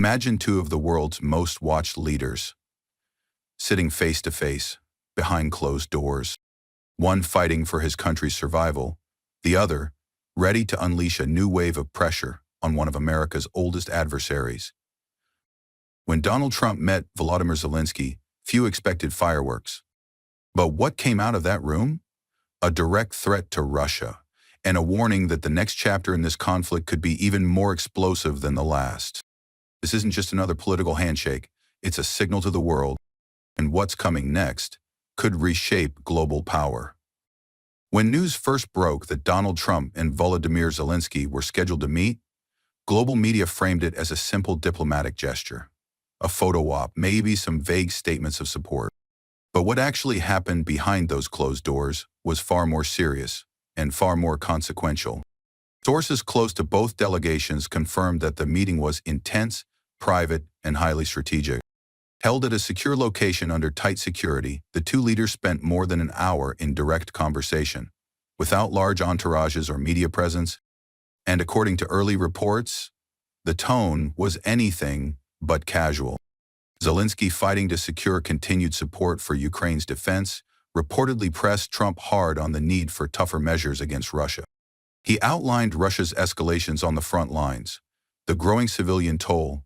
Imagine two of the world's most watched leaders, sitting face to face, behind closed doors, one fighting for his country's survival, the other ready to unleash a new wave of pressure on one of America's oldest adversaries. When Donald Trump met Volodymyr Zelensky, few expected fireworks. But what came out of that room? A direct threat to Russia, and a warning that the next chapter in this conflict could be even more explosive than the last. This isn't just another political handshake, it's a signal to the world, and what's coming next could reshape global power. When news first broke that Donald Trump and Volodymyr Zelensky were scheduled to meet, global media framed it as a simple diplomatic gesture, a photo op, maybe some vague statements of support. But what actually happened behind those closed doors was far more serious and far more consequential. Sources close to both delegations confirmed that the meeting was intense, private, and highly strategic. Held at a secure location under tight security, the two leaders spent more than an hour in direct conversation, without large entourages or media presence, and according to early reports, the tone was anything but casual. Zelensky, fighting to secure continued support for Ukraine's defense, reportedly pressed Trump hard on the need for tougher measures against Russia. He outlined Russia's escalations on the front lines, the growing civilian toll,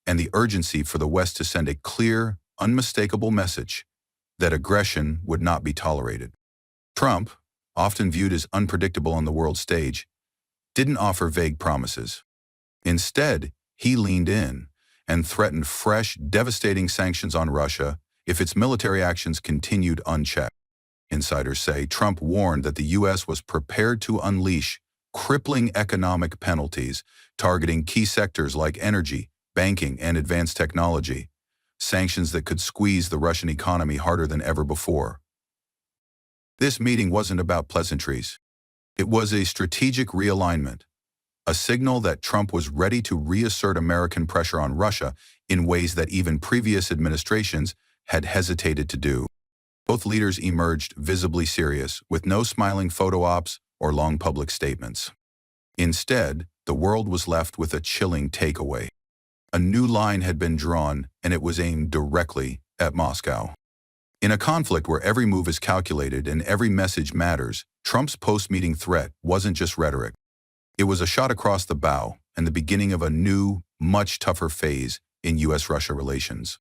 and the urgency for the West to send a clear, unmistakable message that aggression would not be tolerated. Trump, often viewed as unpredictable on the world stage, didn't offer vague promises. Instead, he leaned in and threatened fresh, devastating sanctions on Russia if its military actions continued unchecked. Insiders say Trump warned that the U.S. was prepared to unleash crippling economic penalties targeting key sectors like energy, banking, and advanced technology, sanctions that could squeeze the Russian economy harder than ever before. This meeting wasn't about pleasantries. It was a strategic realignment, a signal that Trump was ready to reassert American pressure on Russia in ways that even previous administrations had hesitated to do. Both leaders emerged visibly serious, with no smiling photo ops or long public statements. Instead, the world was left with a chilling takeaway. A new line had been drawn, and it was aimed directly at Moscow. In a conflict where every move is calculated and every message matters, Trump's post-meeting threat wasn't just rhetoric. It was a shot across the bow and the beginning of a new, much tougher phase in U.S.-Russia relations.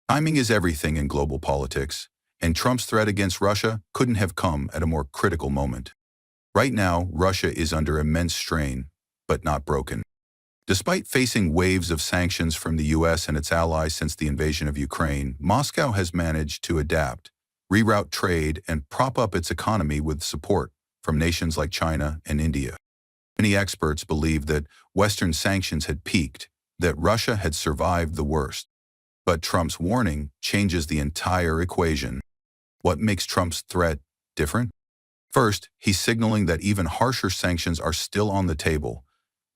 Timing is everything in global politics, and Trump's threat against Russia couldn't have come at a more critical moment. Right now, Russia is under immense strain, but not broken. Despite facing waves of sanctions from the U.S. and its allies since the invasion of Ukraine, Moscow has managed to adapt, reroute trade, and prop up its economy with support from nations like China and India. Many experts believe that Western sanctions had peaked, that Russia had survived the worst. But Trump's warning changes the entire equation. What makes Trump's threat different? First, he's signaling that even harsher sanctions are still on the table,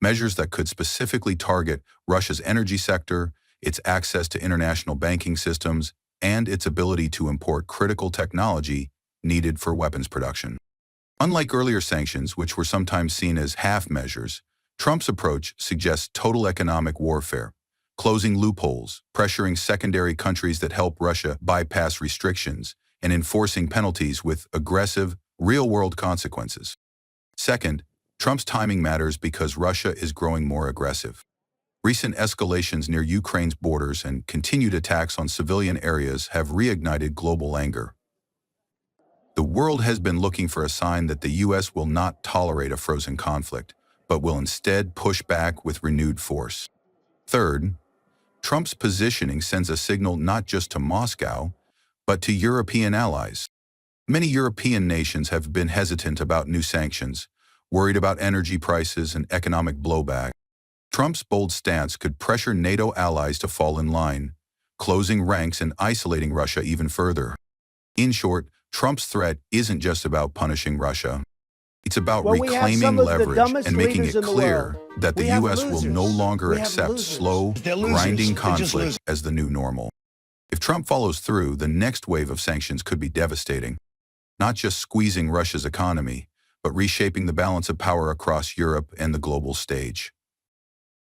measures that could specifically target Russia's energy sector, its access to international banking systems, and its ability to import critical technology needed for weapons production. Unlike earlier sanctions, which were sometimes seen as half measures, Trump's approach suggests total economic warfare, closing loopholes, pressuring secondary countries that help Russia bypass restrictions, and enforcing penalties with aggressive, real-world consequences. Second, Trump's timing matters because Russia is growing more aggressive. Recent escalations near Ukraine's borders and continued attacks on civilian areas have reignited global anger. The world has been looking for a sign that the U.S. will not tolerate a frozen conflict, but will instead push back with renewed force. Third, Trump's positioning sends a signal not just to Moscow, but to European allies. Many European nations have been hesitant about new sanctions, worried about energy prices and economic blowback. Trump's bold stance could pressure NATO allies to fall in line, closing ranks and isolating Russia even further. In short, Trump's threat isn't just about punishing Russia. It's about reclaiming leverage and making it clear that the U.S. will no longer accept slow, grinding conflict as the new normal. If Trump follows through, the next wave of sanctions could be devastating, not just squeezing Russia's economy, but reshaping the balance of power across Europe and the global stage.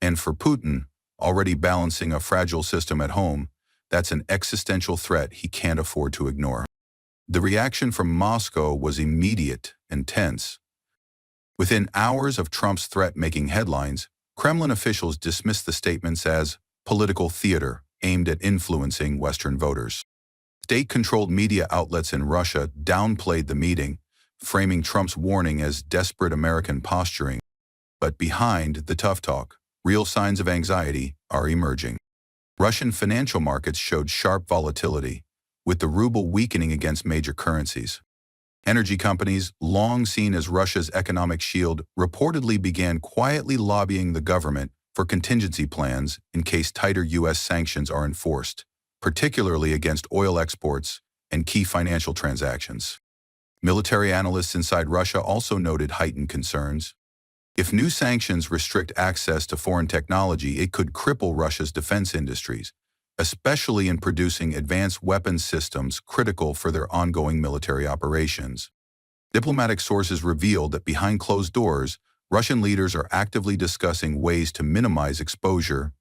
And for Putin, already balancing a fragile system at home, that's an existential threat he can't afford to ignore. The reaction from Moscow was immediate and tense. Within hours of Trump's threat making headlines, Kremlin officials dismissed the statements as political theater aimed at influencing Western voters. State-controlled media outlets in Russia downplayed the meeting, framing Trump's warning as desperate American posturing. But behind the tough talk, real signs of anxiety are emerging. Russian financial markets showed sharp volatility, with the ruble weakening against major currencies. Energy companies, long seen as Russia's economic shield, reportedly began quietly lobbying the government for contingency plans in case tighter U.S. sanctions are enforced, particularly against oil exports and key financial transactions. Military analysts inside Russia also noted heightened concerns. If new sanctions restrict access to foreign technology, it could cripple Russia's defense industries, especially in producing advanced weapons systems critical for their ongoing military operations. Diplomatic sources revealed that behind closed doors, Russian leaders are actively discussing ways to minimize exposure,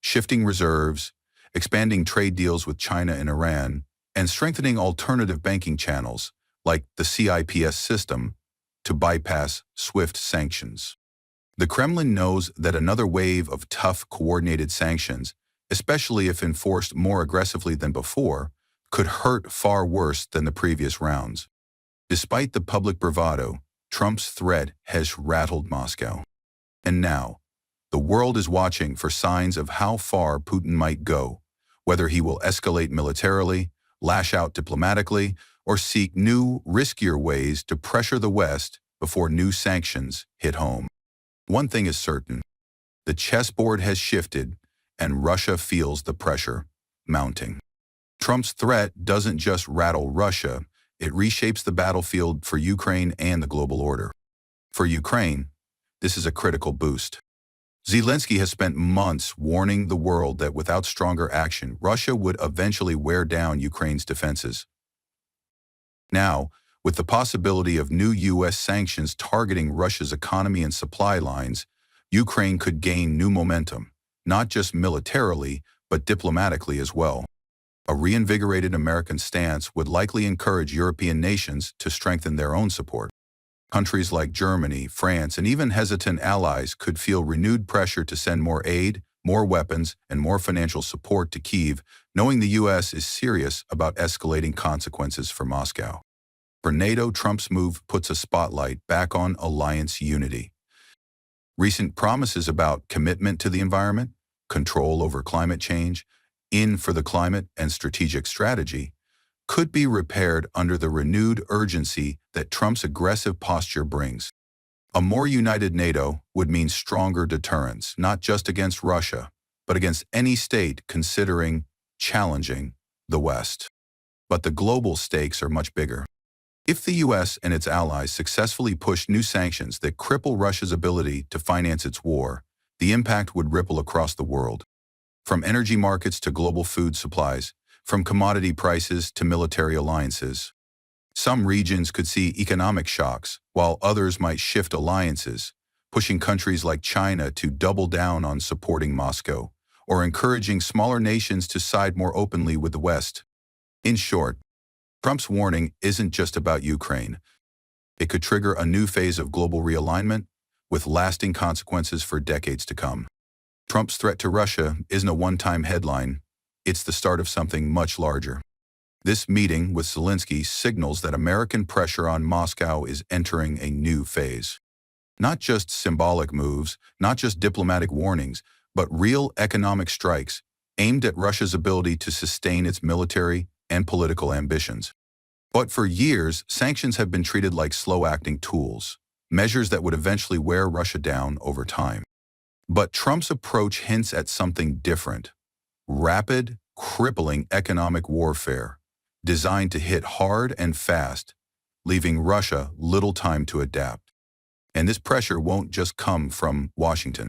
shifting reserves, expanding trade deals with China and Iran, and strengthening alternative banking channels, like the CIPS system, to bypass swift sanctions. The Kremlin knows that another wave of tough, coordinated sanctions, especially if enforced more aggressively than before, could hurt far worse than the previous rounds. Despite the public bravado, Trump's threat has rattled Moscow. And now, the world is watching for signs of how far Putin might go, whether he will escalate militarily, lash out diplomatically, or seek new, riskier ways to pressure the West before new sanctions hit home. One thing is certain: the chessboard has shifted, and Russia feels the pressure mounting. Trump's threat doesn't just rattle Russia, it reshapes the battlefield for Ukraine and the global order. For Ukraine, this is a critical boost. Zelensky has spent months warning the world that without stronger action, Russia would eventually wear down Ukraine's defenses. Now, with the possibility of new U.S. sanctions targeting Russia's economy and supply lines, Ukraine could gain new momentum, not just militarily, but diplomatically as well. A reinvigorated American stance would likely encourage European nations to strengthen their own support. Countries like Germany, France, and even hesitant allies could feel renewed pressure to send more aid, more weapons, and more financial support to Kyiv, knowing the U.S. is serious about escalating consequences for Moscow. For NATO, Trump's move puts a spotlight back on alliance unity. Recent promises about commitment to the environment, control over climate change, in for the climate, and strategic strategy could be repaired under the renewed urgency that Trump's aggressive posture brings. A more united NATO would mean stronger deterrence, not just against Russia, but against any state considering challenging the West. But the global stakes are much bigger. If the U.S. and its allies successfully push new sanctions that cripple Russia's ability to finance its war, the impact would ripple across the world. From energy markets to global food supplies, from commodity prices to military alliances. Some regions could see economic shocks, while others might shift alliances, pushing countries like China to double down on supporting Moscow, or encouraging smaller nations to side more openly with the West. In short, Trump's warning isn't just about Ukraine. It could trigger a new phase of global realignment, with lasting consequences for decades to come. Trump's threat to Russia isn't a one-time headline. It's the start of something much larger. This meeting with Zelensky signals that American pressure on Moscow is entering a new phase. Not just symbolic moves, not just diplomatic warnings, but real economic strikes aimed at Russia's ability to sustain its military and political ambitions. But for years, sanctions have been treated like slow-acting tools, measures that would eventually wear Russia down over time. But Trump's approach hints at something different: rapid, crippling economic warfare, designed to hit hard and fast, leaving Russia little time to adapt. And this pressure won't just come from Washington.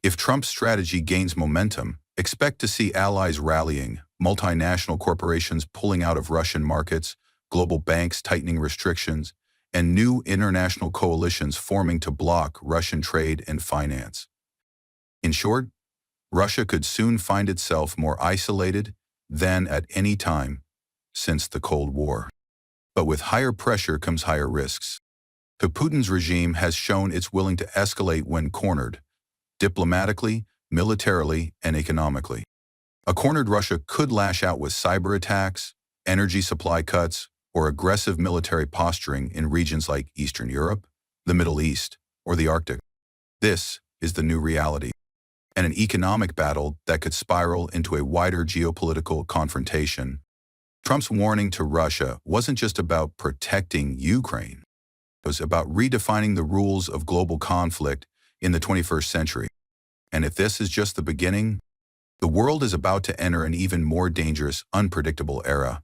If Trump's strategy gains momentum, expect to see allies rallying, multinational corporations pulling out of Russian markets, global banks tightening restrictions, and new international coalitions forming to block Russian trade and finance. In short, Russia could soon find itself more isolated than at any time since the Cold War. But with higher pressure comes higher risks. Putin's regime has shown it's willing to escalate when cornered, diplomatically, militarily, and economically. A cornered Russia could lash out with cyber attacks, energy supply cuts, or aggressive military posturing in regions like Eastern Europe, the Middle East, or the Arctic. This is the new reality, and an economic battle that could spiral into a wider geopolitical confrontation. Trump's warning to Russia wasn't just about protecting Ukraine. It was about redefining the rules of global conflict in the 21st century. And if this is just the beginning, the world is about to enter an even more dangerous, unpredictable era.